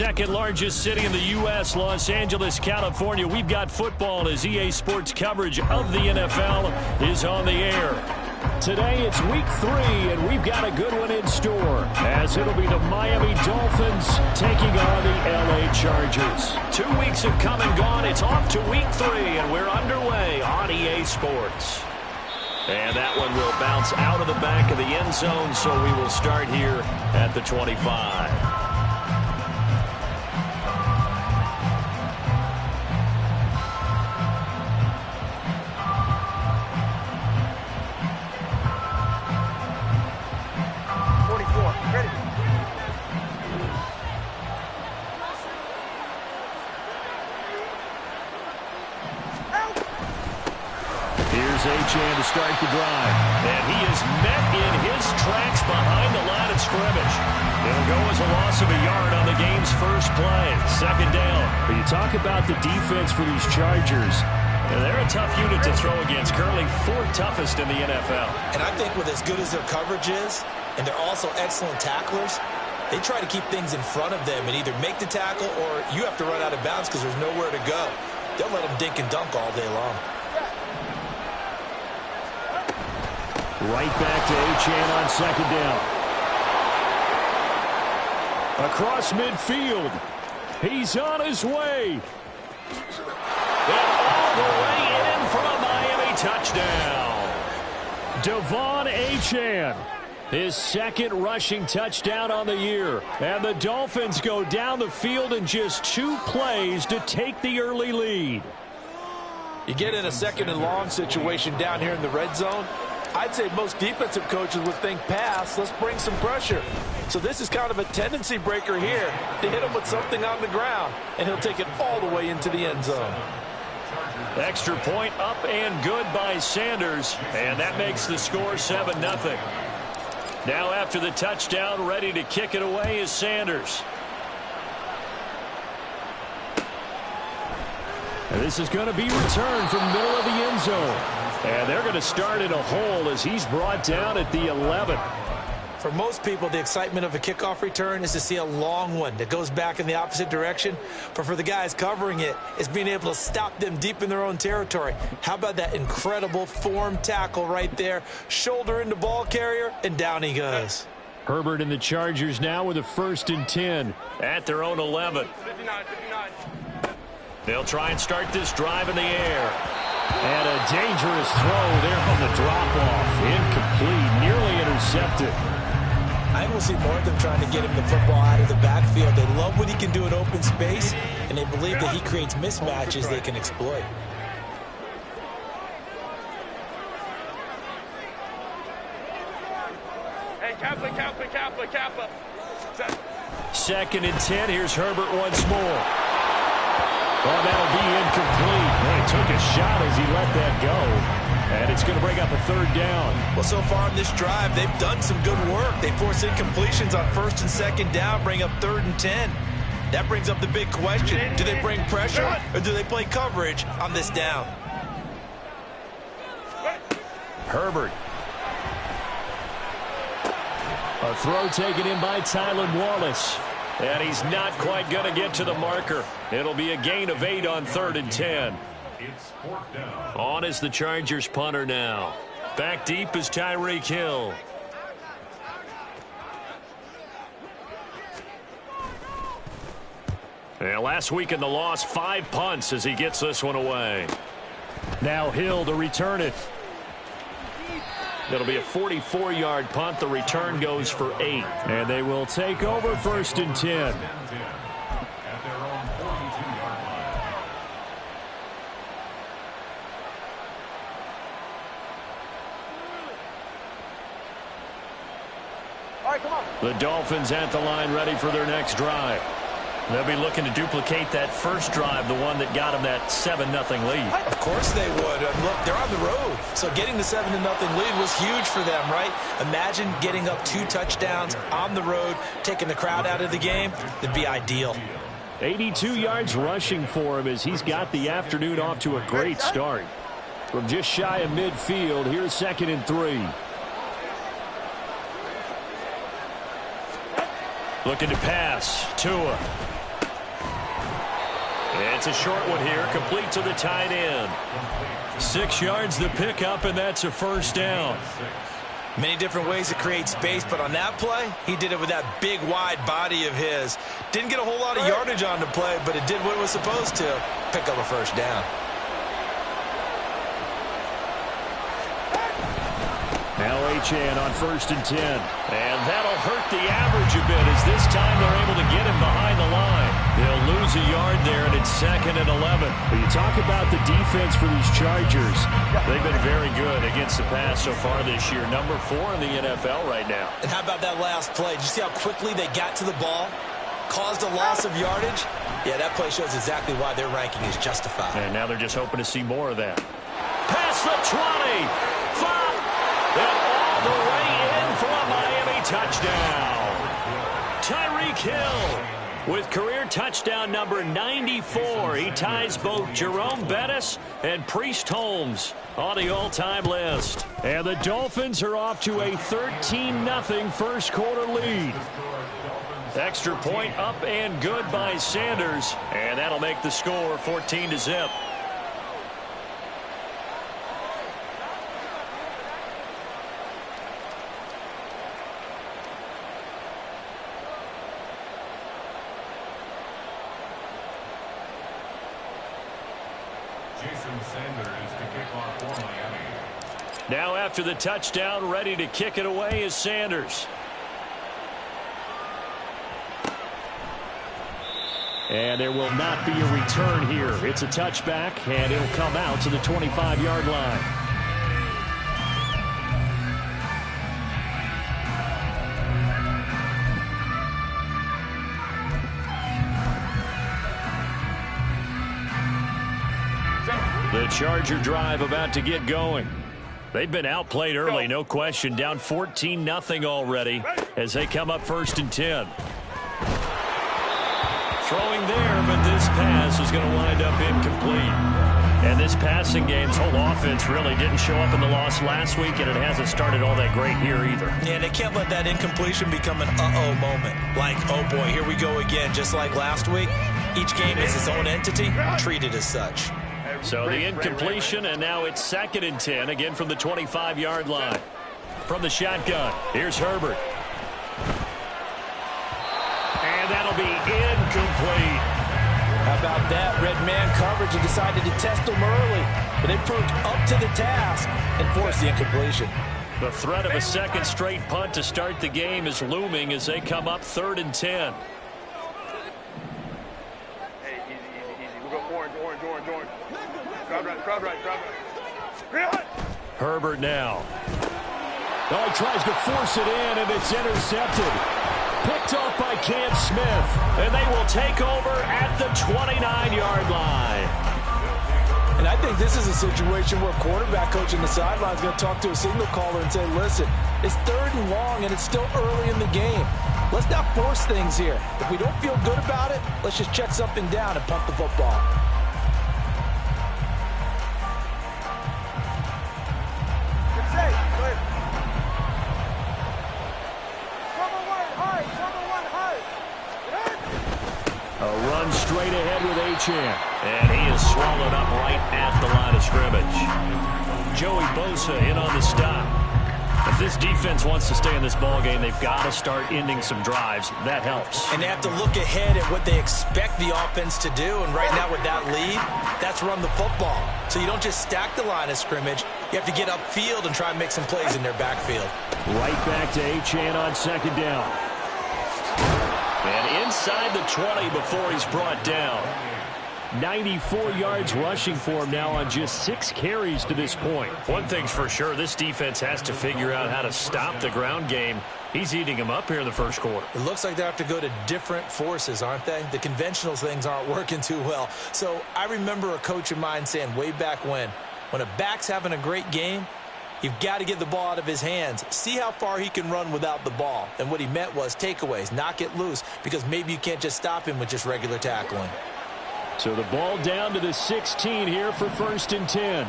second largest city in the U.S., Los Angeles, California. We've got football as EA Sports coverage of the NFL is on the air. Today it's week 3, and we've got a good one in store, as it'll be the Miami Dolphins taking on the L.A. Chargers. 2 weeks have come and gone. It's off to week 3, and we're underway on EA Sports. And that one will bounce out of the back of the end zone, so we will start here at the 25. Achane to start the drive. And he is met in his tracks behind the line of scrimmage. It'll go as a loss of a yard on the game's first play. Second down. But you talk about the defense for these Chargers. They're a tough unit to throw against. Currently 4th toughest in the NFL. And I think with as good as their coverage is, and they're also excellent tacklers, they try to keep things in front of them and either make the tackle or you have to run out of bounds because there's nowhere to go. They'll let them dink and dunk all day long. Right back to Achane on second down. Across midfield. He's on his way. And all the way in for a Miami touchdown. Devon Achane. His second rushing touchdown on the year. And the Dolphins go down the field in just 2 plays to take the early lead. You get in a second and long situation down here in the red zone. I'd say most defensive coaches would think pass, let's bring some pressure. So this is kind of a tendency breaker here to hit him with something on the ground, and he'll take it all the way into the end zone. Extra point up and good by Sanders, and that makes the score 7-0. Now after the touchdown, ready to kick it away is Sanders. And this is going to be returned from the middle of the end zone. And they're going to start in a hole as he's brought down at the 11. For most people, the excitement of a kickoff return is to see a long one that goes back in the opposite direction. But for the guys covering it, it's being able to stop them deep in their own territory. How about that incredible form tackle right there? Shoulder into ball carrier, and down he goes. Herbert and the Chargers now with a 1st and 10 at their own 11. 59. They'll try and start this drive in the air. And a dangerous throw there on the drop-off. Incomplete, nearly intercepted. I think we'll see more of them trying to get him the football out of the backfield. They love what he can do in open space, and they believe that he creates mismatches they can exploit. Hey, Kappa. 2nd and 10. Here's Herbert once more. Oh, that'll be incomplete. He took a shot as he let that go. And it's going to bring up a 3rd down. Well, so far in this drive, they've done some good work. They force incompletions on 1st and 2nd down, bring up 3rd and 10. That brings up the big question. Do they bring pressure or do they play coverage on this down? Herbert. A throw taken in by Tylan Wallace. And he's not quite going to get to the marker. It'll be a gain of 8 on 3rd and 10. On is the Chargers punter now. Back deep is Tyreek Hill. And last week in the loss, 5 punts as he gets this one away. Now Hill to return it. It'll be a 44-yard punt. The return goes for 8. And they will take over 1st and 10. All right, come on. The Dolphins at the line ready for their next drive. They'll be looking to duplicate that first drive, the one that got them that 7-0 lead. Of course they would. Look, they're on the road. So getting the 7-0 lead was huge for them, right? Imagine getting up 2 touchdowns on the road, taking the crowd out of the game. That'd be ideal. 82 yards rushing for him as he's got the afternoon off to a great start. From just shy of midfield, here's 2nd and 3. Looking to pass. Tua. It's a short one here, complete to the tight end. 6 yards the pickup, and that's a first down. Many different ways to create space, but on that play, he did it with that big, wide body of his. Didn't get a whole lot of yardage on the play, but it did what it was supposed to. Pick up a first down. Now Achane on 1st and 10. And that'll hurt the average a bit as this time they're able to get him behind the line. They'll lose a yard there, and it's 2nd and 11. When you talk about the defense for these Chargers, they've been very good against the pass so far this year. Number 4 in the NFL right now. And how about that last play? Did you see how quickly they got to the ball? Caused a loss of yardage? Yeah, that play shows exactly why their ranking is justified. And now they're just hoping to see more of that. Past the 20. 5. And all the way in for a Miami touchdown. Tyreek Hill with career touchdown number 94. He ties both Jerome Bettis and Priest Holmes on the all-time list. And the Dolphins are off to a 13-0 first quarter lead. Extra point up and good by Sanders. And that'll make the score 14-0. Now after the touchdown, ready to kick it away is Sanders. And there will not be a return here. It's a touchback, and it'll come out to the 25-yard line. The Charger drive about to get going. They've been outplayed early, no question. Down 14-0 already as they come up 1st and 10. Throwing there, but this pass is going to wind up incomplete. And this passing game's whole offense really didn't show up in the loss last week, and it hasn't started all that great here either. Yeah, they can't let that incompletion become an uh-oh moment. Like, oh boy, here we go again, just like last week. Each game is its own entity, treated as such. So the incompletion, and now it's 2nd and 10, again from the 25-yard line. From the shotgun, here's Herbert. And that'll be incomplete. How about that? Red man coverage and decided to test them early. But they proved up to the task and forced the incompletion. The threat of a second straight punt to start the game is looming as they come up 3rd and 10. Hey, easy. We'll go orange. Crowd right. Herbert now. Oh, he tries to force it in, and it's intercepted. Picked off by Cam Smith, and they will take over at the 29-yard line. And I think this is a situation where quarterback coach in the sideline is going to talk to a signal caller and say, listen, it's 3rd and long, and it's still early in the game. Let's not force things here. If we don't feel good about it, let's just check something down and punt the football. Straight ahead with Achane. And he is swallowed up right at the line of scrimmage. Joey Bosa in on the stop. If this defense wants to stay in this ballgame, they've got to start ending some drives. That helps. And they have to look ahead at what they expect the offense to do. And right now with that lead, that's run the football. So you don't just stack the line of scrimmage. You have to get upfield and try and make some plays in their backfield. Right back to Achane on 2nd down. And inside the 20 before he's brought down. 94 yards rushing for him now on just 6 carries to this point. One thing's for sure, this defense has to figure out how to stop the ground game. He's eating him up here in the first quarter. It looks like they have to go to different forces, aren't they? The conventional things aren't working too well. So I remember a coach of mine saying way back when a back's having a great game, you've got to get the ball out of his hands. See how far he can run without the ball. And what he meant was takeaways, knock it loose, because maybe you can't just stop him with just regular tackling. So the ball down to the 16 here for 1st and 10.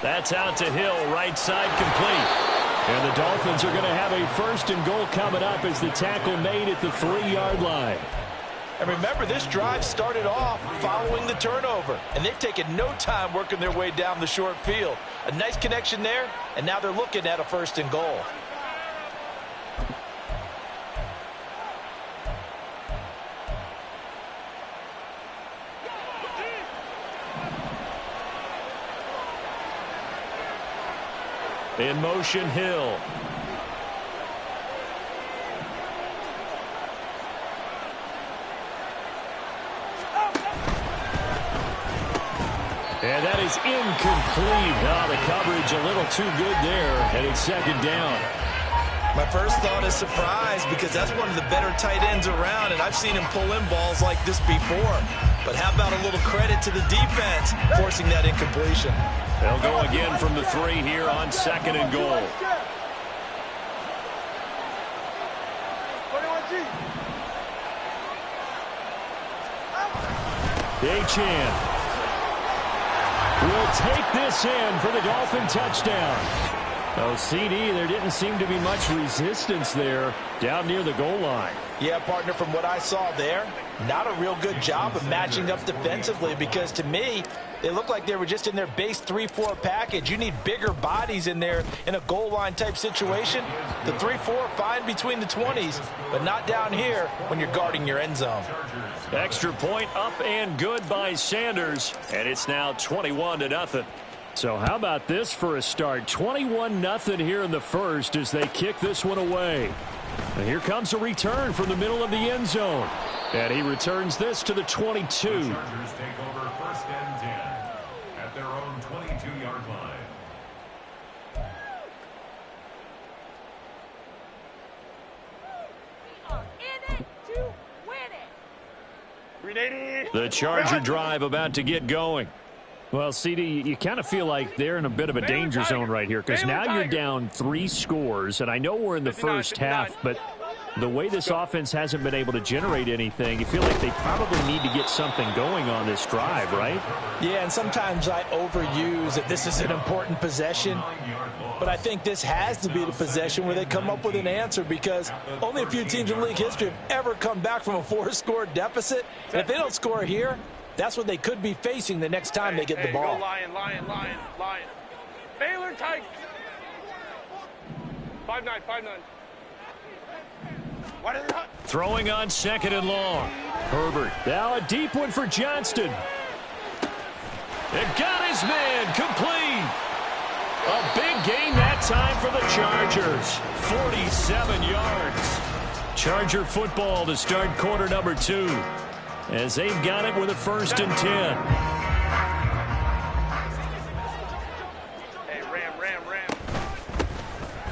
That's out to Hill, right side complete. And the Dolphins are going to have a 1st and goal coming up as the tackle made at the 3-yard line. And remember, this drive started off following the turnover, and they've taken no time working their way down the short field. A nice connection there, and now they're looking at a 1st and goal. In motion, Hill. And that is incomplete. Oh, the coverage a little too good there, and it's 2nd down. My first thought is surprise, because that's one of the better tight ends around, and I've seen him pull in balls like this before. But how about a little credit to the defense forcing that incompletion? They'll go again from the 3 here on 2nd and goal. Achan will take this in for the Dolphin touchdown. Oh, CD, there didn't seem to be much resistance there down near the goal line. Yeah, partner, from what I saw there, not a real good job of matching up defensively, because to me, they looked like they were just in their base 3-4 package. You need bigger bodies in there in a goal line type situation. The 3-4 fine between the 20s, but not down here when you're guarding your end zone. Extra point up and good by Sanders, and it's now 21-0. So how about this for a start? 21-0 here in the first as they kick this one away. And here comes a return from the middle of the end zone. And he returns this to the 22. The Chargers take over 1st and 10 at their own 22-yard line. We are in it to win it. The Charger drive about to get going. Well, CD, you kind of feel like they're in a bit of a danger zone right here, because now you're down 3 scores, and I know we're in the first half, but the way this offense hasn't been able to generate anything, you feel like they probably need to get something going on this drive, right? Yeah, and sometimes I overuse that this is an important possession, but I think this has to be the possession where they come up with an answer, because only a few teams in league history have ever come back from a 4-score deficit, and if they don't score here, that's what they could be facing the next time they get the ball. Go Lion. Baylor Tigers. 5-9. What is it? Throwing on 2nd and long. Herbert. Now a deep one for Johnston. It got his man complete. A big gain that time for the Chargers. 47 yards. Charger football to start quarter number 2. As they've got it with a 1st and 10. Hey, Ram.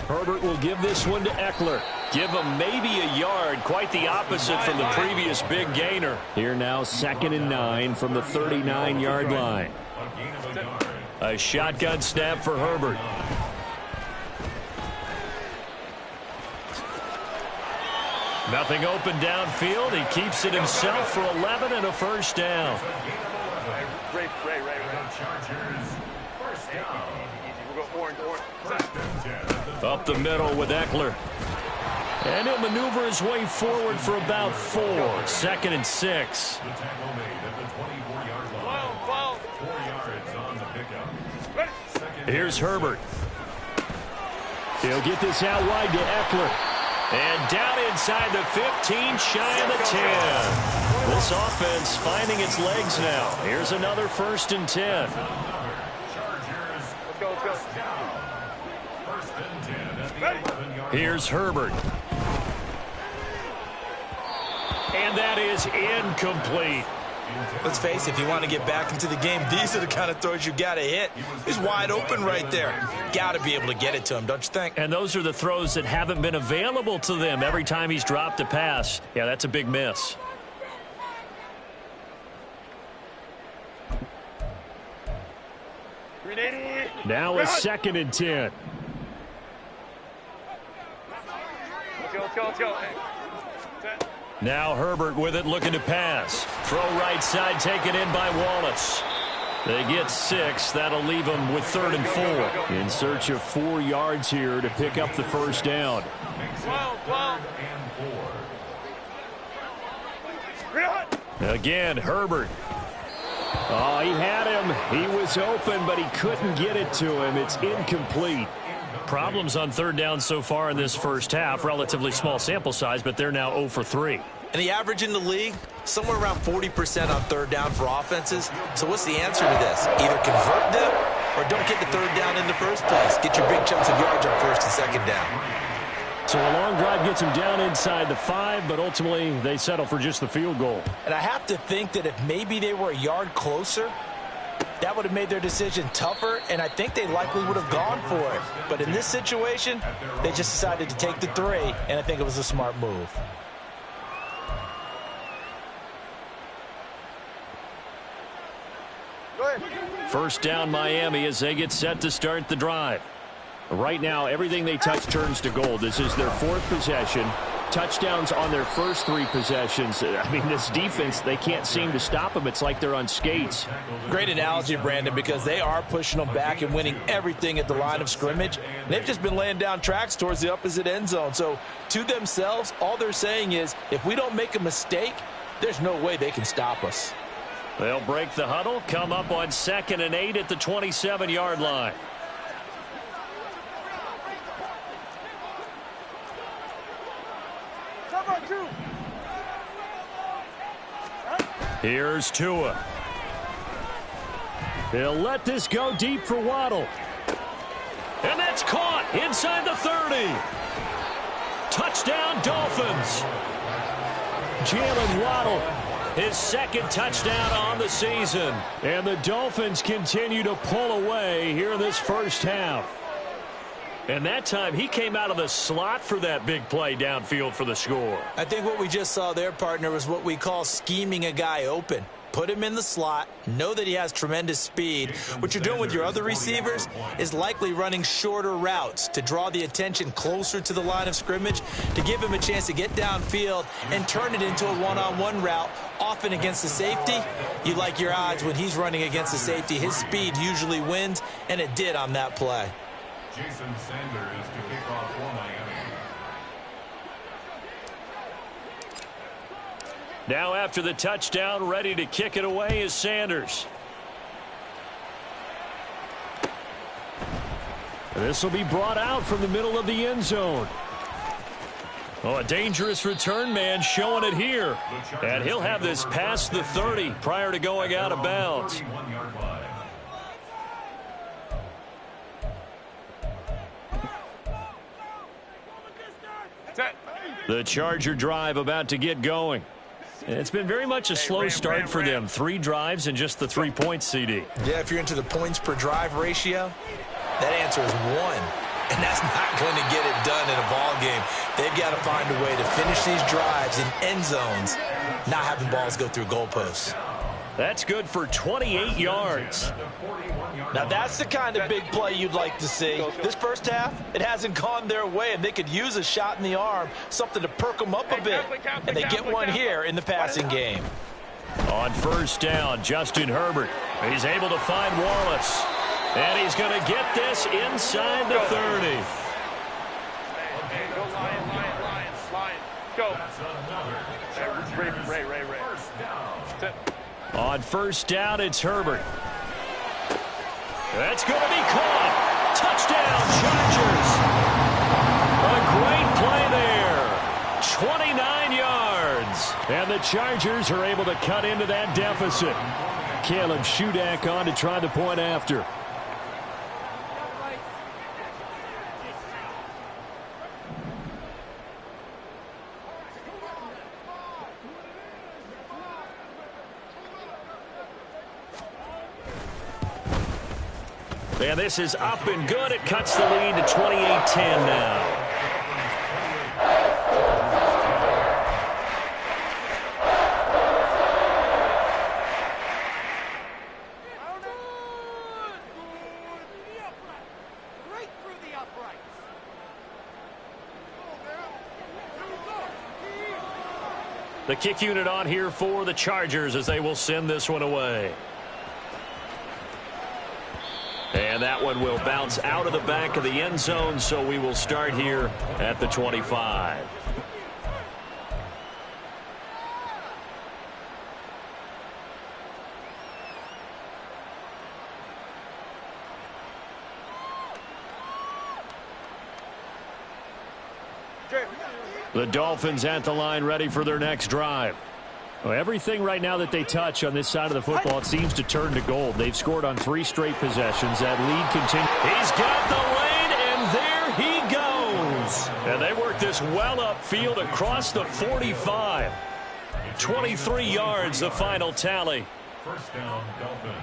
Herbert will give this one to Eckler. Give him maybe a yard. Quite the opposite from the previous big gainer. Here now 2nd and 9 from the 39-yard line. A shotgun snap for Herbert. Nothing open downfield. He keeps it himself for 11 and a 1st down. Ray. We'll go orange. Up the middle with Eckler. And he'll maneuver his way forward for about 4. 2nd and 6. The tackle made at the 24-yard line. 12. 4 yards on the pickup. Here's Herbert. He'll get this out wide to Eckler. And down inside the 15, shy of the 10. This offense finding its legs now. Here's another 1st and 10. Let's go. 1st and 10 at the 11-yard. Here's Herbert. And that is incomplete. Let's face it, if you want to get back into the game, these are the kind of throws you got to hit. He's wide open right there. Got to be able to get it to him, don't you think? And those are the throws that haven't been available to them every time he's dropped a pass. Yeah, that's a big miss. Now a 2nd and 10. Let's go. Now Herbert with it, looking to pass. Throw right side, taken in by Wallace. They get 6. That'll leave them with 3rd and 4. In search of 4 yards here to pick up the first down. Again, Herbert. Oh, he had him. He was open, but he couldn't get it to him. It's incomplete. Problems on 3rd down so far in this first half. Relatively small sample size, but they're now 0 for 3. And the average in the league, somewhere around 40% on 3rd down for offenses. So what's the answer to this? Either convert them or don't get the 3rd down in the first place. Get your big chunks of yards on 1st and 2nd down. So a long drive gets them down inside the 5, but ultimately they settle for just the field goal. And I have to think that if maybe they were a yard closer, that would have made their decision tougher, and I think they likely would have gone for it. But in this situation, they just decided to take the 3, and I think it was a smart move. First down Miami as they get set to start the drive. Right now, everything they touch turns to gold. This is their 4th possession. Touchdowns on their first 3 possessions. I mean, this defense, they can't seem to stop them. It's like they're on skates. Great analogy, Brandon, because they are pushing them back and winning everything at the line of scrimmage. And they've just been laying down tracks towards the opposite end zone. So to themselves, all they're saying is, if we don't make a mistake, there's no way they can stop us. They'll break the huddle, come up on 2nd and 8 at the 27-yard line. Here's Tua. He'll let this go deep for Waddle. And that's caught inside the 30. Touchdown, Dolphins. Jalen Waddle, his 2nd touchdown on the season. And the Dolphins continue to pull away here in this first half. And that time, he came out of the slot for that big play downfield for the score. I think what we just saw there, partner, was what we call scheming a guy open. Put him in the slot, know that he has tremendous speed. What you're doing with your other receivers is likely running shorter routes to draw the attention closer to the line of scrimmage, to give him a chance to get downfield and turn it into a one-on-one route, often against the safety. You like your odds when he's running against the safety. His speed usually wins, and it did on that play. Jason Sanders to kick off for Miami. Now after the touchdown, ready to kick it away is Sanders. This will be brought out from the middle of the end zone. Oh, a dangerous return man showing it here. And he'll have this past the 30 prior to going out of bounds. The Charger drive about to get going. It's been very much a slow start for them. 3 drives and just the 3 points, CD. Yeah, if you're into the points per drive ratio, that answer is 1. And that's not going to get it done in a ball game. They've got to find a way to finish these drives in end zones, not having balls go through goalposts. That's good for 28 yards. Now that's the kind of big play you'd like to see. This first half, it hasn't gone their way, and they could use a shot in the arm, something to perk them up a bit. And they get one here in the passing game. On first down, Justin Herbert. He's able to find Wallace. And he's going to get this inside the 30. Go, Lions. Go. Ray. On first down, it's Herbert. That's going to be caught. Touchdown, Chargers. A great play there. 29 yards. And the Chargers are able to cut into that deficit. Caleb Shudak on to try the point after. And this is up and good. It cuts the lead to 28-10 now. The kick unit on here for the Chargers as they will send this one away. And that one will bounce out of the back of the end zone, so we will start here at the 25. The Dolphins at the line, ready for their next drive. Well, everything right now that they touch on this side of the football, it seems to turn to gold. They've scored on 3 straight possessions. That lead continues. He's got the lane, and there he goes. And they work this well upfield across the 45. 23 yards, the final tally. First down, Dolphins.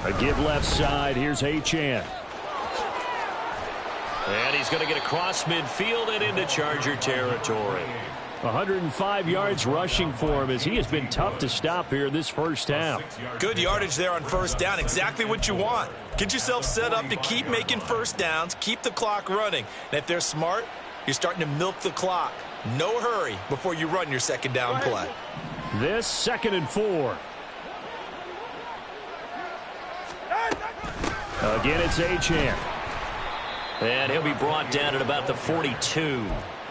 A give left side. Here's Achane. And he's going to get across midfield and into Charger territory. 105 yards rushing for him as he has been tough to stop here this first half. Good yardage there on first down. Exactly what you want. Get yourself set up to keep making first downs, keep the clock running. And if they're smart, you're starting to milk the clock. No hurry before you run your second down play. This 2nd and 4. Again, it's Achane. And he'll be brought down at about the 42.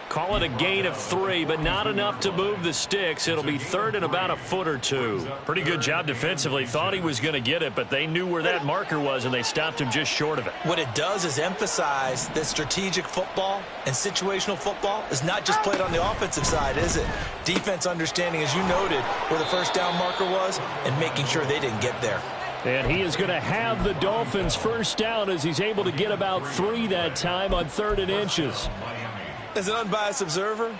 Call it a gain of 3, but not enough to move the sticks. It'll be 3rd and about a foot or 2. Pretty good job defensively. Thought he was going to get it, but they knew where that marker was, and they stopped him just short of it. What it does is emphasize that strategic football and situational football is not just played on the offensive side, is it? Defense understanding, as you noted, where the first down marker was and making sure they didn't get there. And he is going to have the Dolphins first down as he's able to get about 3 that time on 3rd and inches. As an unbiased observer,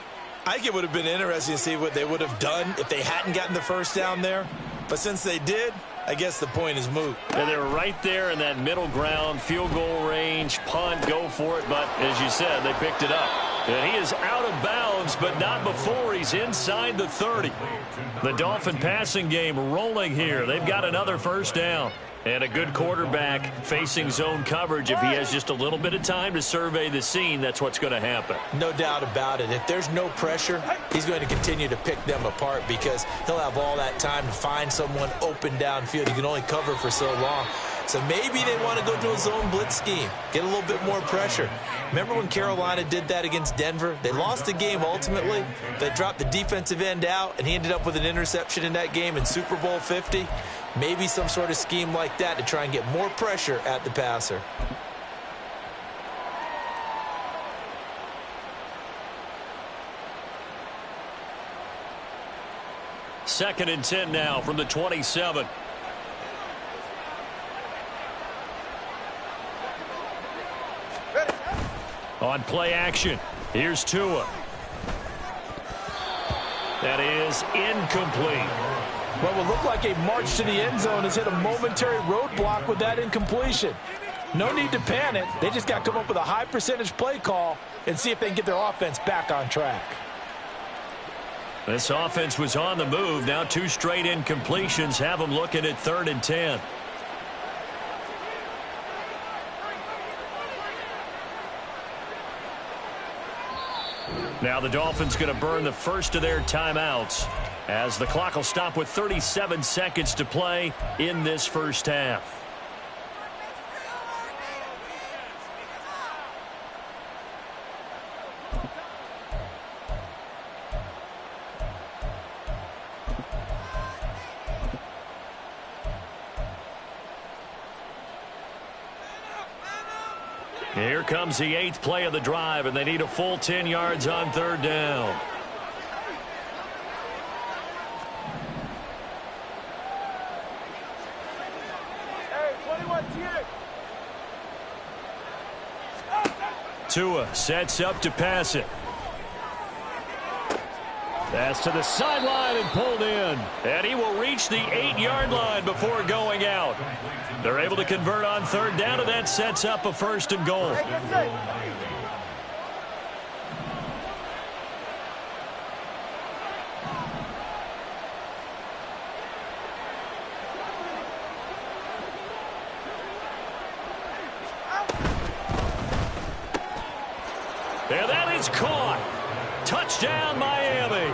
I think it would have been interesting to see what they would have done if they hadn't gotten the first down there. But since they did, I guess the point is moot. And they were right there in that middle ground, field goal range, punt, go for it. But as you said, they picked it up. And he is out of bounds, but not before he's inside the 30. The Dolphin passing game rolling here. They've got another first down. And a good quarterback facing zone coverage. If he has just a little bit of time to survey the scene, that's what's going to happen. No doubt about it. If there's no pressure, he's going to continue to pick them apart because he'll have all that time to find someone open downfield. He can only cover for so long. So maybe they want to go to a zone blitz scheme, get a little bit more pressure. Remember when Carolina did that against Denver? They lost the game ultimately. They dropped the defensive end out, and he ended up with an interception in that game in Super Bowl 50. Maybe some sort of scheme like that to try and get more pressure at the passer. Second and 10 now from the 27. On play action, here's Tua. That is incomplete. What will look like a march to the end zone has hit a momentary roadblock with that incompletion. No need to panic. They just got to come up with a high percentage play call and see if they can get their offense back on track. This offense was on the move. Now 2 straight incompletions have them looking at 3rd and 10. Now the Dolphins going to burn the first of their timeouts as the clock will stop with 37 seconds to play in this first half. Here comes the 8th play of the drive, and they need a full 10 yards on 3rd down. Tua sets up to pass it. Pass to the sideline and pulled in. And he will reach the 8-yard line before going out. They're able to convert on third down, and that sets up a first and goal. And that is caught. Touchdown, Miami.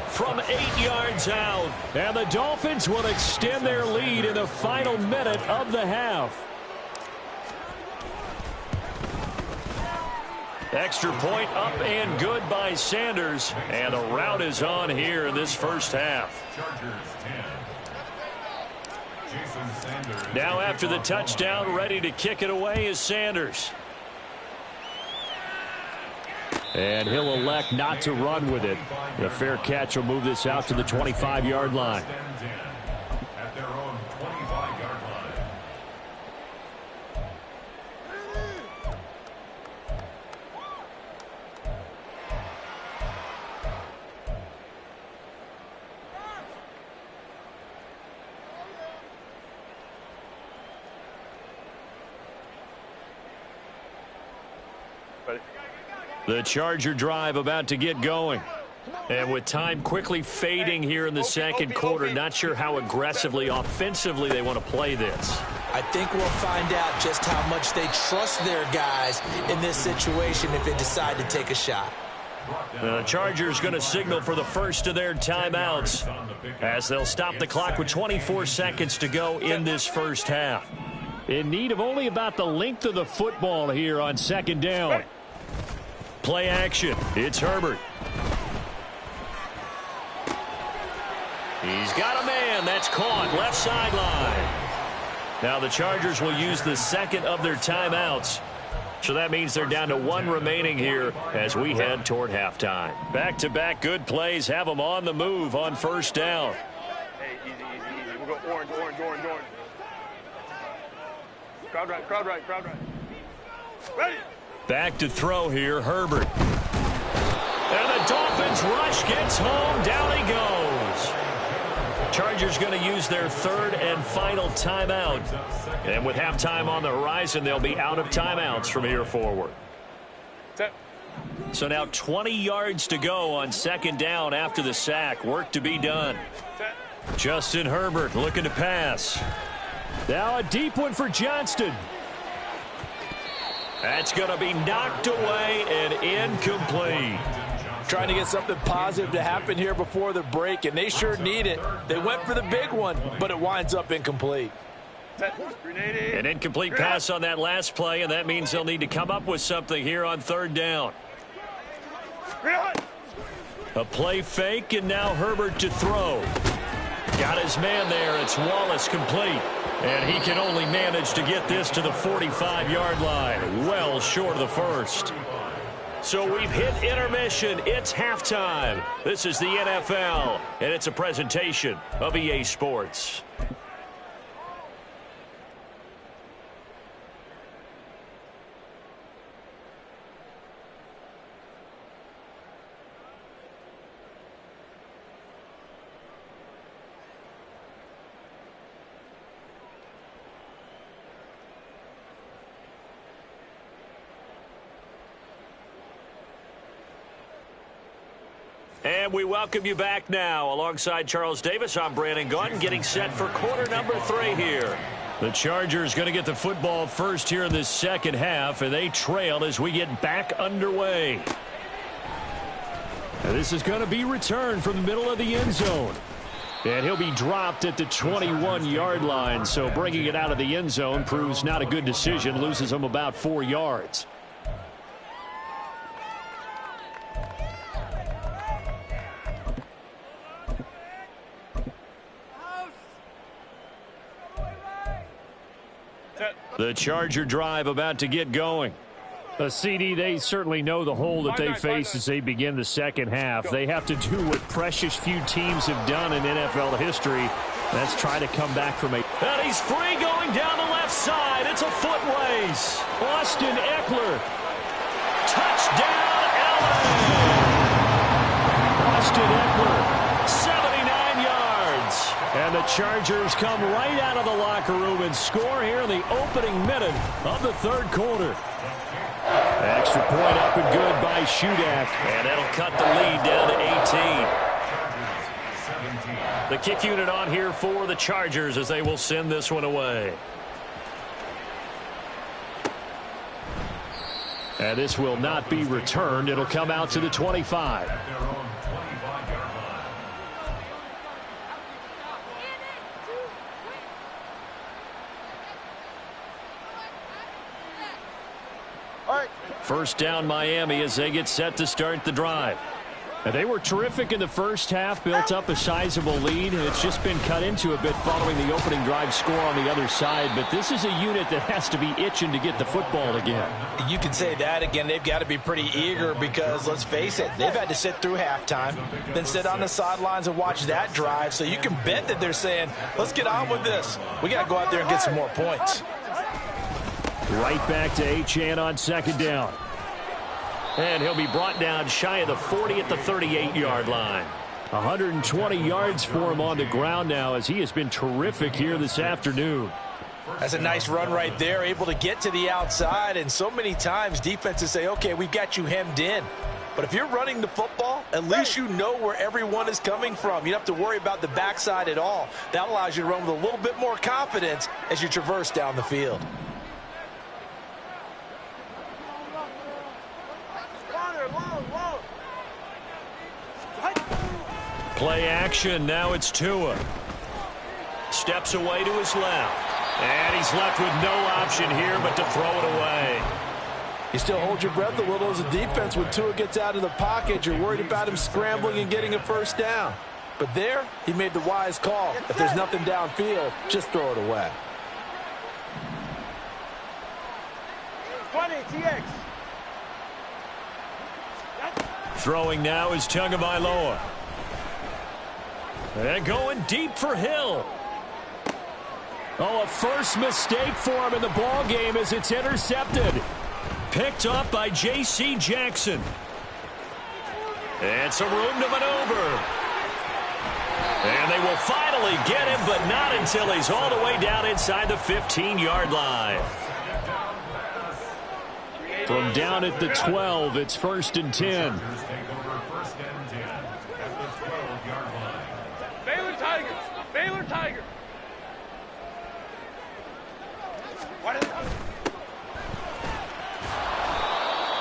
From 8 yards out. And the Dolphins will extend their lead in the final minute of the half. Extra point up and good by Sanders. And a rout is on here in this first half. Now after the touchdown, ready to kick it away is Sanders. And he'll elect not to run with it. The fair catch will move this out to the 25-yard line. At their own 25-yard line. The Charger drive about to get going. And with time quickly fading here in the second quarter, not sure how aggressively, offensively they want to play this. I think we'll find out just how much they trust their guys in this situation if they decide to take a shot. The Chargers going to signal for the first of their timeouts as they'll stop the clock with 24 seconds to go in this first half. In need of only about the length of the football here on second down. Play action. It's Herbert. He's got a man. That's caught. Left sideline. Now the Chargers will use the second of their timeouts. So that means they're down to one remaining here as we head toward halftime. Back-to-back good plays have them on the move on first down. Hey, easy, easy, easy. We'll go orange, orange, orange, orange. Crowd right, crowd right, crowd right. Ready? Back to throw here, Herbert. And the Dolphins rush gets home. Down he goes. Chargers going to use their third and final timeout. And with halftime on the horizon, they'll be out of timeouts from here forward. Set. So now 20 yards to go on second down after the sack. Work to be done. Set. Justin Herbert looking to pass. Now a deep one for Johnston. That's going to be knocked away and incomplete. Trying to get something positive to happen here before the break, and they sure need it. They went for the big one, but it winds up incomplete. An incomplete pass on that last play, and that means they'll need to come up with something here on third down. A play fake, and now Herbert to throw. Got his man there. It's Wallace complete. And he can only manage to get this to the 45-yard line. Well short of the first. So we've hit intermission. It's halftime. This is the NFL, and it's a presentation of EA Sports. And we welcome you back now. Alongside Charles Davis, I'm Brandon Gaudin, getting set for quarter number 3 here. The Chargers going to get the football first here in this second half, and they trail as we get back underway. And this is going to be returned from the middle of the end zone. And he'll be dropped at the 21-yard line, so bringing it out of the end zone proves not a good decision, loses him about 4 yards. The Charger drive about to get going. A CD, they certainly know the hole that they face as they begin the second half. They have to do what precious few teams have done in NFL history. That's try to come back from a... And he's free going down the left side. It's a foot race. Austin Eckler. Touchdown, LA. Chargers come right out of the locker room and score here in the opening minute of the third quarter. Extra point up and good by Shudak. And that'll cut the lead down to 18. The kick unit on here for the Chargers as they will send this one away. And this will not be returned. It'll come out to the 25. First down Miami as they get set to start the drive. And they were terrific in the first half, built up a sizable lead, and it's just been cut into a bit following the opening drive score on the other side. But this is a unit that has to be itching to get the football again. You can say that again. They've got to be pretty eager because, let's face it, they've had to sit through halftime, then sit on the sidelines and watch that drive. So you can bet that they're saying, let's get on with this. We got to go out there and get some more points. Right back to Achane on second down. And he'll be brought down shy of the 40 at the 38-yard line. 120 yards for him on the ground now as he has been terrific here this afternoon. That's a nice run right there, able to get to the outside. And so many times defenses say, okay, we've got you hemmed in. But if you're running the football, at least you know where everyone is coming from. You don't have to worry about the backside at all. That allows you to run with a little bit more confidence as you traverse down the field. Play action. Now it's Tua. Steps away to his left. And he's left with no option here but to throw it away. You still hold your breath a little as a defense when Tua gets out of the pocket. You're worried about him scrambling and getting a first down. But there, he made the wise call. If there's nothing downfield, just throw it away. 20, TX. Throwing now is Tagovailoa. And going deep for Hill. Oh, a first mistake for him in the ball game as it's intercepted. Picked up by J.C. Jackson. And some room to maneuver. And they will finally get him, but not until he's all the way down inside the 15-yard line. From down at the 12, it's 1st and 10. Baylor Tigers. Baylor Tigers.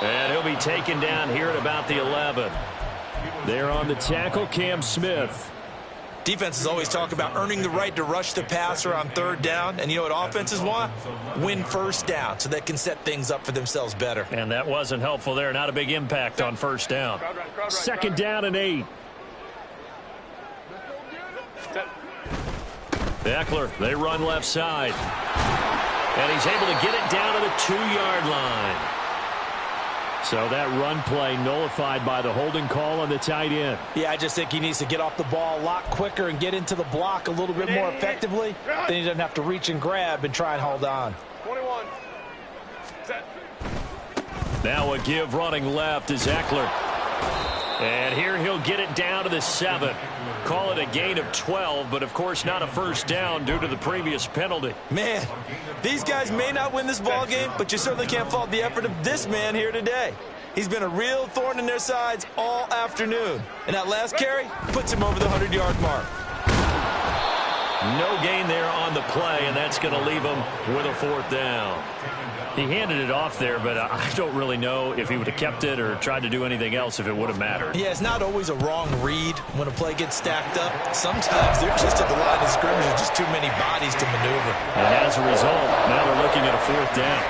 And he'll be taken down here at about the 11. There on the tackle, Cam Smith. Defenses always talk about earning the right to rush the passer on third down. And you know what offenses want? Win first down so they can set things up for themselves better. And that wasn't helpful there. Not a big impact on first down. Second down and 8. Eckler, they run left side. And he's able to get it down to the 2-yard line. So that run play nullified by the holding call on the tight end. Yeah, I just think he needs to get off the ball a lot quicker and get into the block a little bit more effectively. Then he doesn't have to reach and grab and try and hold on. 21. Set. Now a give running left is Eckler. And here he'll get it down to the 7. Call it a gain of 12, but of course not a first down due to the previous penalty. Man, these guys may not win this ball game, but you certainly can't fault the effort of this man here today. He's been a real thorn in their sides all afternoon. And that last carry puts him over the 100-yard mark. No gain there on the play, and that's going to leave him with a 4th down. He handed it off there, but I don't really know if he would have kept it or tried to do anything else if it would have mattered. Yeah, it's not always a wrong read when a play gets stacked up. Sometimes they're just at the line of scrimmage with just too many bodies to maneuver. And as a result, now they're looking at a 4th down.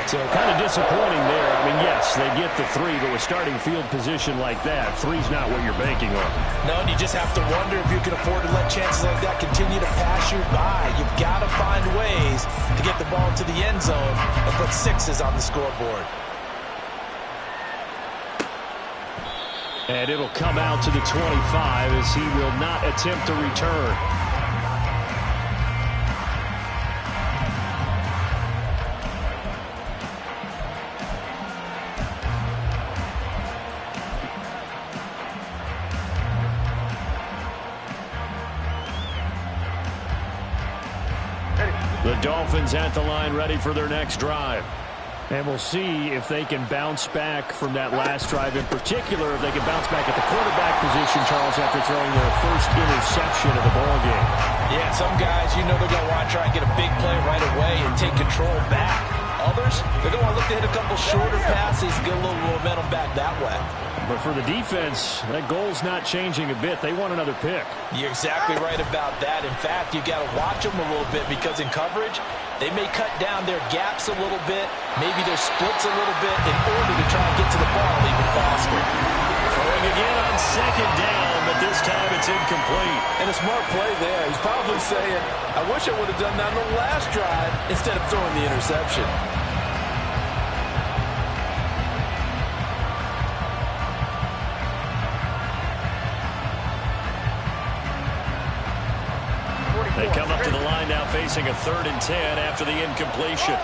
So kind of disappointing there. I mean, yes, they get the 3, but with starting field position like that, 3's not what you're banking on. No, and you just have to wonder if you can afford to let chances like that continue to pass you by. You've got to find ways to get the ball to the end zone and put 6s on the scoreboard. And it'll come out to the 25 as he will not attempt to return. Dolphins at the line, ready for their next drive. And we'll see if they can bounce back from that last drive. In particular, if they can bounce back at the quarterback position, Charles, after throwing their first interception of the ballgame. Yeah, some guys, you know they're going to want to try and get a big play right away and take control back. Others, they're going to want to look to hit a couple shorter passes, get a little momentum back that way. But for the defense, that goal's not changing a bit. They want another pick. You're exactly right about that. In fact, you got to watch them a little bit because in coverage, they may cut down their gaps a little bit, maybe their splits a little bit in order to try and get to the ball even faster. Throwing again on second down, but this time it's incomplete. And a smart play there. He's probably saying, I wish I would have done that on the last drive instead of throwing the interception. They come up to the line now facing a 3rd and 10 after the incompletion.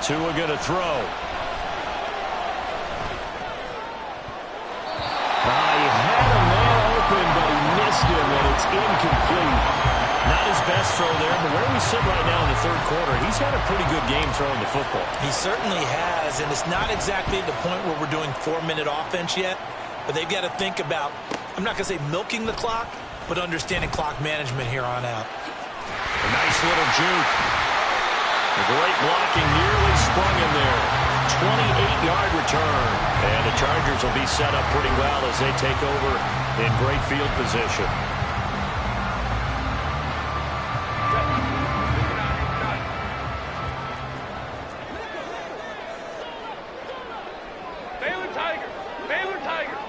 Tua going to throw. He had a man open, but he missed him, and it's incomplete. Not his best throw there, but where we sit right now in the 3rd quarter, he's had a pretty good game throwing the football. He certainly has, and it's not exactly the point where we're doing 4-minute offense yet. But they've got to think about, I'm not going to say milking the clock, but understanding clock management here on out. A nice little juke. A great blocking nearly sprung him there. 28-yard return. And the Chargers will be set up pretty well as they take over in great field position. Baylor Tigers! Baylor Tigers!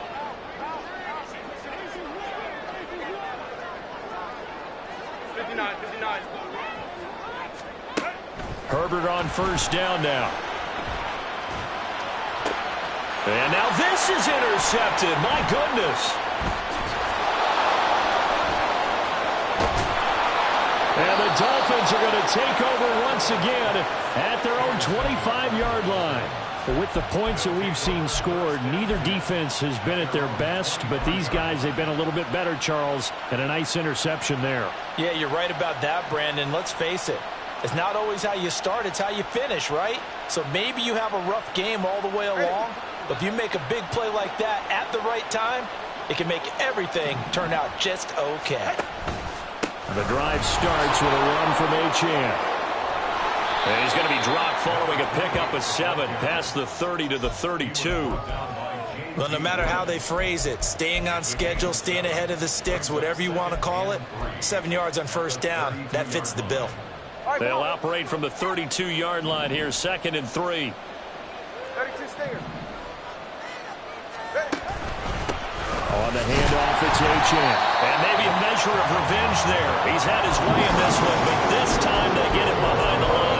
Herbert on first down now. And now this is intercepted. My goodness. And the Dolphins are going to take over once again at their own 25-yard line. With the points that we've seen scored, neither defense has been at their best, but these guys, they've been a little bit better, Charles, and a nice interception there. Yeah, you're right about that, Brandon. Let's face it. It's not always how you start, it's how you finish, right? So maybe you have a rough game all the way along, but if you make a big play like that at the right time, it can make everything turn out just okay. The drive starts with a run from Achane. And he's going to be dropped following a pickup of 7 past the 30 to the 32. Well, no matter how they phrase it, staying on schedule, staying ahead of the sticks, whatever you want to call it, 7 yards on first down, that fits the bill. They'll operate from the 32-yard line here, 2nd and 3. 32 Stinger. On the handoff, it's Achane. And maybe a measure of revenge there. He's had his way in this one, but this time they get it behind the line.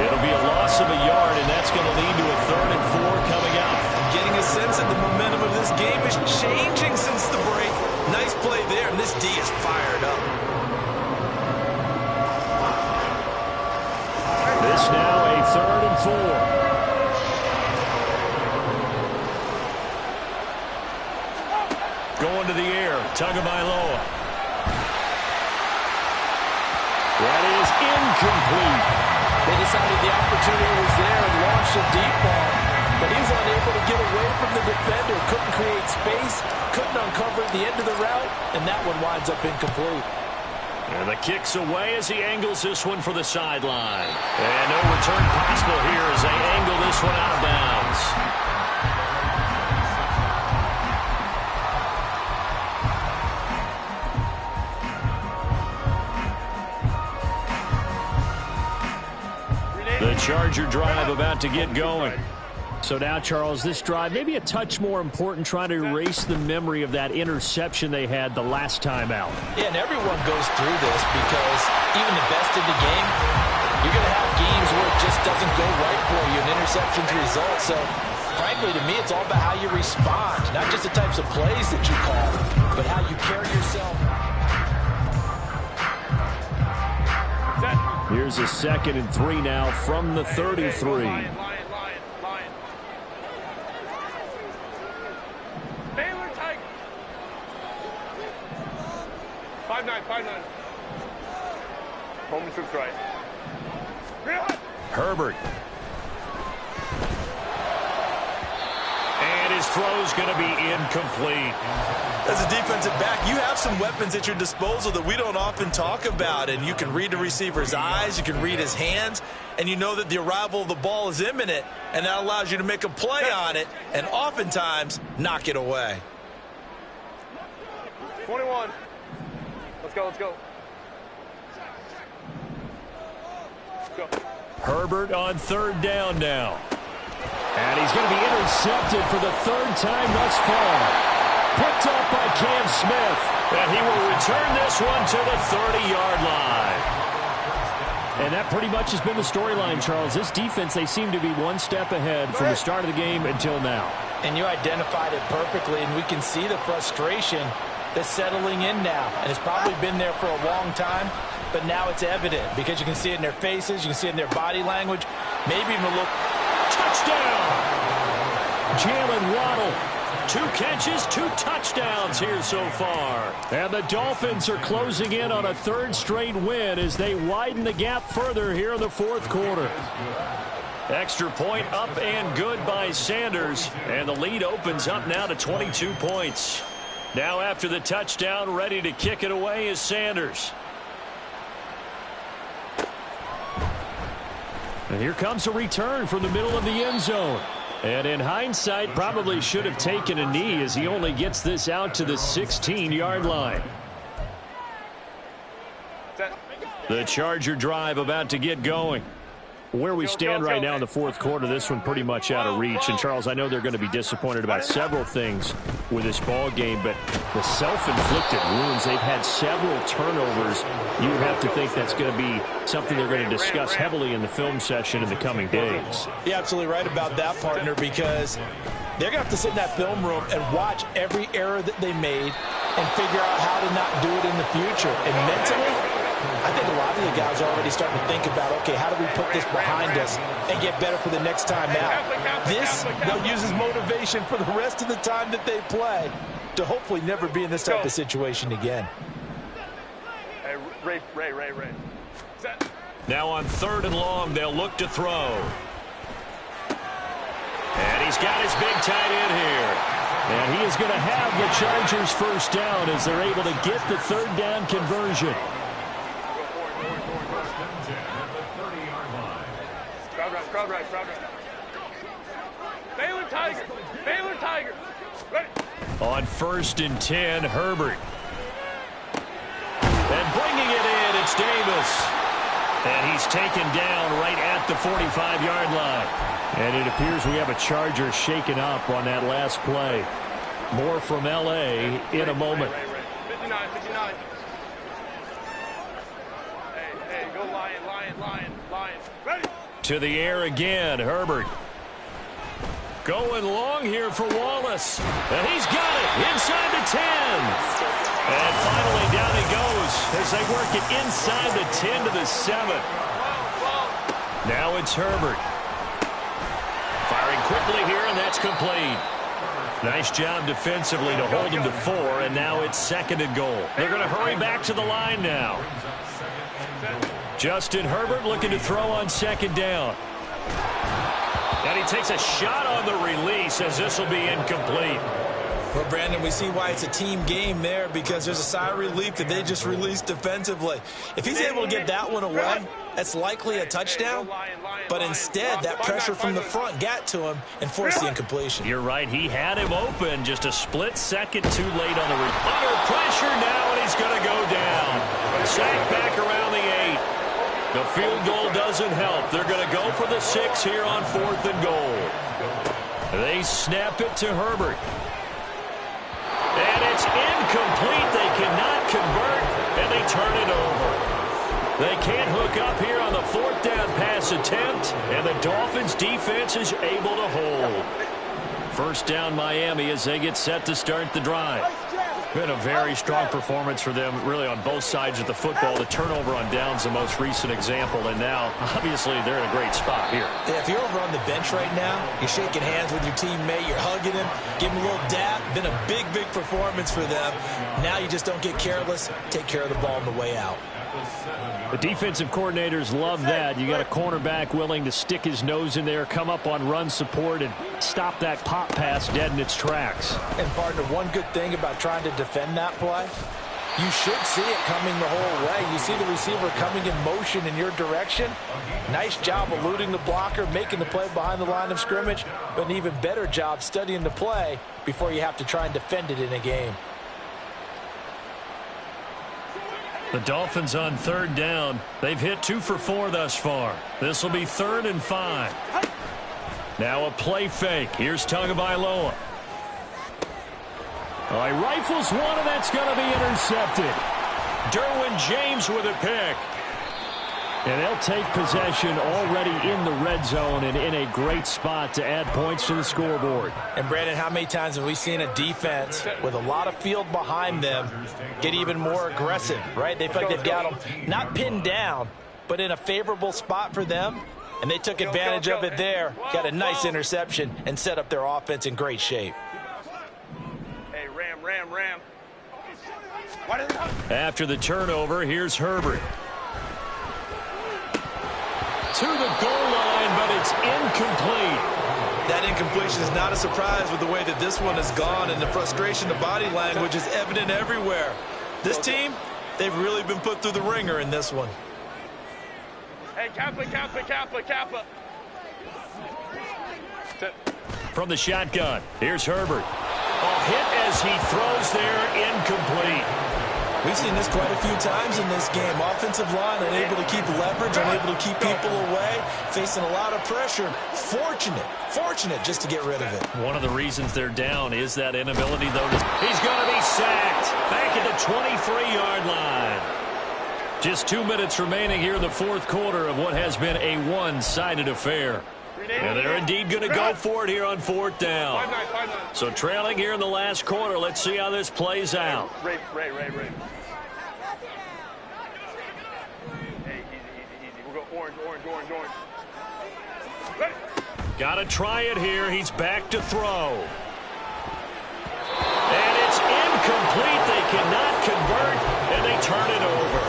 It'll be a loss of a yard, and that's going to lead to a 3rd and 4 coming up. I'm getting a sense that the momentum of this game is changing since the break. Nice play there, and this D is fired up. This now a 3rd and 4. Going to the air, Tagovailoa. That is incomplete. They decided the opportunity was there and launched a deep ball. But he was unable to get away from the defender. Couldn't create space. Couldn't uncover the end of the route. And that one winds up incomplete. And the kick's away as he angles this one for the sideline. And no return possible here as they angle this one out of bounds. The Charger drive about to get going. So now, Charles, this drive maybe a touch more important, trying to erase the memory of that interception they had the last time out. Yeah, and everyone goes through this because even the best in the game, you're going to have games where it just doesn't go right for you, an interception's result. So, frankly, to me, it's all about how you respond, not just the types of plays that you call, but how you carry yourself. Here's a 2nd and 3 now from the 33. Lion. Baylor Tigers. Home trips right. Herbert. And his throw's going to be incomplete. As a defensive back, you have some weapons at your disposal that we don't often talk about, and you can read the receiver's eyes, you can read his hands, and you know that the arrival of the ball is imminent, and that allows you to make a play on it and oftentimes knock it away. 21. Let's go, let's go. Let's go. Herbert on third down now. And he's going to be intercepted for the third time thus far. Picked up by Cam Smith. And he will return this one to the 30-yard line. And that pretty much has been the storyline, Charles. This defense, they seem to be one step ahead from the start of the game until now. And you identified it perfectly, and we can see the frustration that's settling in now. And it's probably been there for a long time, but now it's evident because you can see it in their faces, you can see it in their body language, maybe even a look. Touchdown! Jalen Waddle. 2 catches, 2 touchdowns here so far. And the Dolphins are closing in on a third straight win as they widen the gap further here in the fourth quarter. Extra point up and good by Sanders. And the lead opens up now to 22 points. Now after the touchdown, ready to kick it away is Sanders. And here comes a return from the middle of the end zone. And in hindsight, probably should have taken a knee as he only gets this out to the 16-yard line. The Charger drive about to get going. Where we stand right now in the fourth quarter, this one pretty much out of reach. And, Charles, I know they're going to be disappointed about several things with this ball game, but the self-inflicted wounds, they've had several turnovers. You would have to think that's going to be something they're going to discuss heavily in the film session in the coming days. You're absolutely right about that, partner, because they're going to have to sit in that film room and watch every error that they made and figure out how to not do it in the future. And mentally, I think a lot of the guys are already starting to think about, okay, how do we put this behind us and get better for the next time out? This, they'll use as motivation for the rest of the time that they play to hopefully never be in this type of situation again. Hey, Ray. Set. Now on third and long, they'll look to throw. And he's got his big tight end here. And he is going to have the Chargers first down as they're able to get the third down conversion. Crowd right. Baylor Tiger. Ready. On 1st and 10, Herbert. And bringing it in, it's Davis. And he's taken down right at the 45-yard line. And it appears we have a Charger shaken up on that last play. More from L.A. in a moment. 59. Hey, go Lion. Ready. To the air again, Herbert. Going long here for Wallace. And he's got it inside the 10. And finally down he goes as they work it inside the 10 to the 7. Now it's Herbert. Firing quickly here, and that's complete. Nice job defensively to hold him to 4, and now it's 2nd and goal. They're going to hurry back to the line now. Justin Herbert looking to throw on 2nd down. And he takes a shot on the release as this will be incomplete. Well, Brandon, we see why it's a team game there because there's a sigh of relief that they just released defensively. If he's able to get that one away, that's likely a touchdown. But instead, that pressure from the front got to him and forced the incompletion. You're right. He had him open just a split second too late on the under pressure now, and he's going to go down. Sack back around the 8. The field goal doesn't help. They're going to go for the 6 here on 4th and goal. They snap it to Herbert. And it's incomplete. They cannot convert, and they turn it over. They can't hook up here on the 4th down pass attempt, and the Dolphins defense is able to hold. First down Miami as they get set to start the drive. Been a very strong performance for them, really, on both sides of the football. The turnover on downs, the most recent example, and now, obviously, they're in a great spot here. Yeah, if you're over on the bench right now, you're shaking hands with your teammate, you're hugging him, giving him a little dap. Been a big performance for them. Now you just don't get careless. Take care of the ball on the way out. The defensive coordinators love that. You got a cornerback willing to stick his nose in there, come up on run support, and stop that pop pass dead in its tracks. And, partner, one good thing about trying to defend that play, you should see it coming the whole way. You see the receiver coming in motion in your direction. Nice job eluding the blocker, making the play behind the line of scrimmage, but an even better job studying the play before you have to try and defend it in a game. The Dolphins on third down. They've hit 2 for 4 thus far. This will be 3rd and 5. Now a play fake. Here's Tagovailoa. He rifles one, and that's going to be intercepted. Derwin James with a pick. And they'll take possession already in the red zone and in a great spot to add points to the scoreboard. And, Brandon, how many times have we seen a defense with a lot of field behind them get even more aggressive, right? They feel like they've got them not pinned down, but in a favorable spot for them, and they took advantage of it there, got a nice interception, and set up their offense in great shape. Hey, Ram. After the turnover, here's Herbert. To the goal line, but it's incomplete. That incompletion is not a surprise with the way that this one has gone, and the frustration, the body language is evident everywhere. This team, they've really been put through the ringer in this one. Hey, Kappa. From the shotgun, here's Herbert. A hit as he throws there, incomplete. We've seen this quite a few times in this game. Offensive line unable to keep leverage, unable to keep people away, facing a lot of pressure. Fortunate just to get rid of it. One of the reasons they're down is that inability, though. He's going to be sacked back at the 23-yard line. Just 2 minutes remaining here in the fourth quarter of what has been a one-sided affair. And they're indeed going to go for it here on 4th down. So trailing here in the last quarter. Let's see how this plays out. Ray. Hey, easy. We'll go orange. Ready. Got to try it here. He's back to throw. And it's incomplete. They cannot convert, and they turn it over.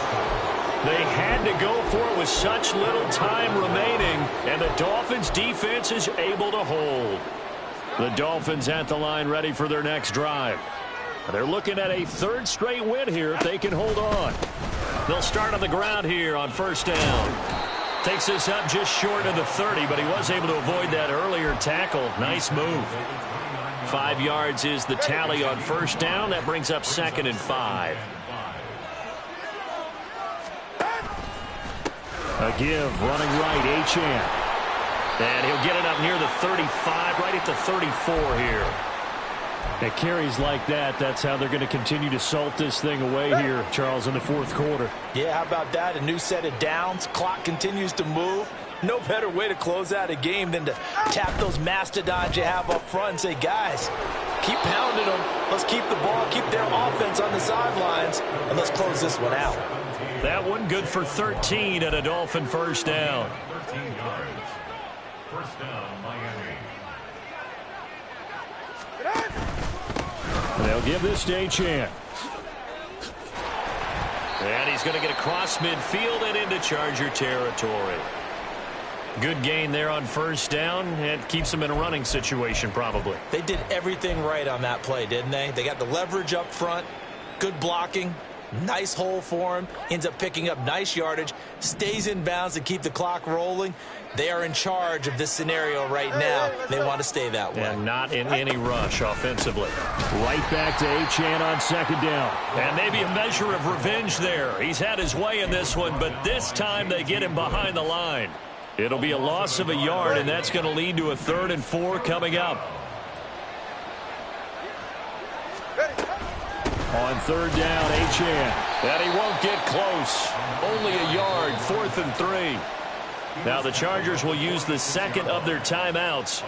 They had to go for it with such little time remaining, and the Dolphins' defense is able to hold. The Dolphins at the line ready for their next drive. They're looking at a 3rd straight win here if they can hold on. They'll start on the ground here on 1st down. Takes this up just short of the 30, but he was able to avoid that earlier tackle. Nice move. 5 yards is the tally on 1st down. That brings up 2nd and 5. A give, running right, Achane. And he'll get it up near the 35, right at the 34 here. At carries like that, that's how they're going to continue to salt this thing away here, Charles, in the fourth quarter. Yeah, how about that? A new set of downs. Clock continues to move. No better way to close out a game than to tap those mastodons you have up front and say, guys, keep pounding them. Let's keep the ball, keep their offense on the sidelines, and let's close this one out. That one good for 13 at a Dolphin 1st down. 13 yards. 1st down, Miami. They'll give this to Achane. And he's going to get across midfield and into Charger territory. Good gain there on 1st down, and keeps them in a running situation probably. They did everything right on that play, didn't they? They got the leverage up front, good blocking, nice hole for him, ends up picking up nice yardage, stays in bounds to keep the clock rolling. They are in charge of this scenario right now. They want to stay that way. And not in any rush offensively. Right back to Achane on 2nd down. And maybe a measure of revenge there. He's had his way in this one, but this time they get him behind the line. It'll be a loss of a yard, and that's going to lead to a 3rd and 4 coming up. On 3rd down, Achane. And he won't get close. Only a yard, 4th and 3. Now the Chargers will use the 2nd of their timeouts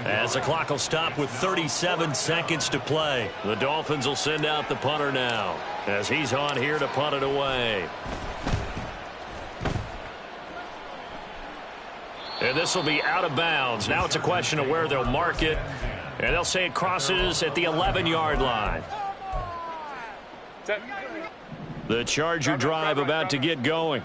as the clock will stop with 37 seconds to play. The Dolphins will send out the punter now as he's on here to punt it away. And this will be out of bounds. Now it's a question of where they'll mark it. And they'll say it crosses at the 11-yard line. The Charger drive about to get going.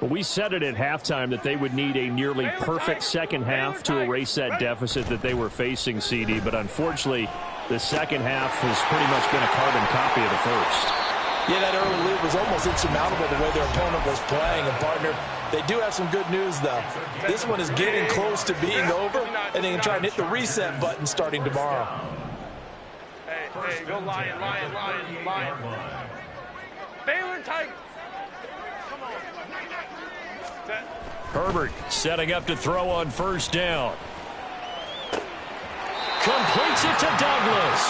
Well, we said it at halftime that they would need a nearly perfect second half to erase that deficit that they were facing, CD. But unfortunately, the second half has pretty much been a carbon copy of the first. Yeah, that early lead was almost insurmountable the way their opponent was playing. And, partner, they do have some good news, though. This one is getting close to being over, and they can try and hit the reset button starting tomorrow. Hey, go Lion. Baylor Tiger. Come on. Set. Herbert setting up to throw on first down. Completes it to Douglas.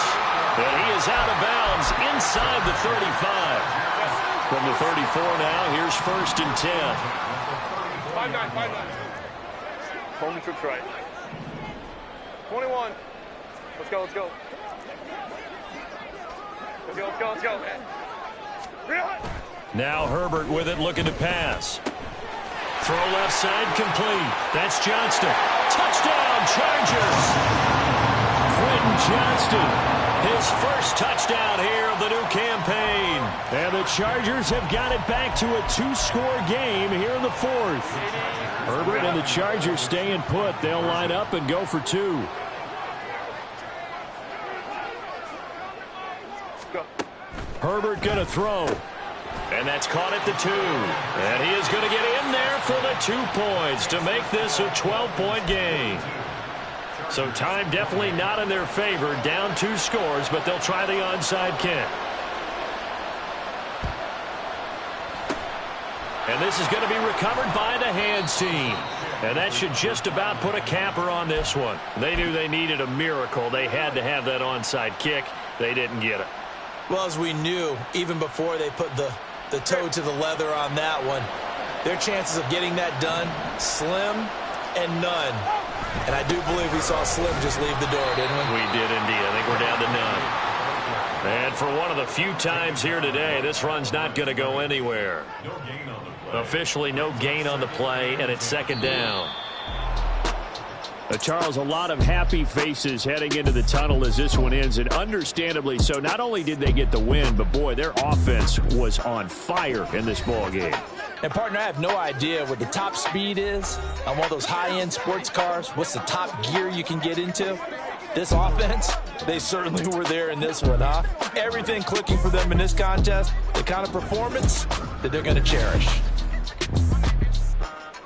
And he is out of bounds inside the 35. From the 34 now, here's 1st and 10. 5-9. Home trips right. 21. Let's go. Let's go. Now Herbert with it, looking to pass. Throw left side, complete. That's Johnston. Touchdown, Chargers! Quentin Johnston, his first touchdown here of the new campaign. And the Chargers have got it back to a 2-score game here in the 4th. Herbert and the Chargers staying put. They'll line up and go for 2. Go. Herbert going to throw. And that's caught at the 2. And he is going to get in there for the 2 points to make this a 12-point game. So time definitely not in their favor. Down 2 scores, but they'll try the onside kick. And this is going to be recovered by the hands team. And that should just about put a capper on this one. They knew they needed a miracle. They had to have that onside kick. They didn't get it. Well, as we knew, even before they put the toe to the leather on that one, their chances of getting that done, slim and none. And I do believe we saw Slim just leave the door, didn't we? We did indeed. I think we're down to none. And for one of the few times here today, this run's not going to go anywhere. Officially no gain on the play, and it's 2nd down. Charles, a lot of happy faces heading into the tunnel as this one ends, and understandably so. Not only did they get the win, but boy, their offense was on fire in this ball game. And, partner, I have no idea what the top speed is on one of those high-end sports cars. What's the top gear you can get into? This offense, they certainly were there in this one, huh? Everything clicking for them in this contest, the kind of performance that they're going to cherish.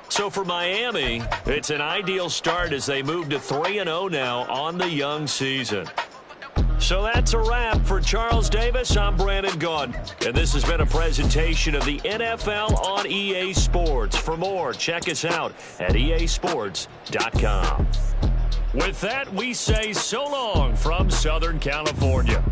So for Miami, it's an ideal start as they move to 3-0 now on the young season. So that's a wrap for Charles Davis. I'm Brandon Gaudin, and this has been a presentation of the NFL on EA Sports. For more, check us out at easports.com. With that, we say so long from Southern California.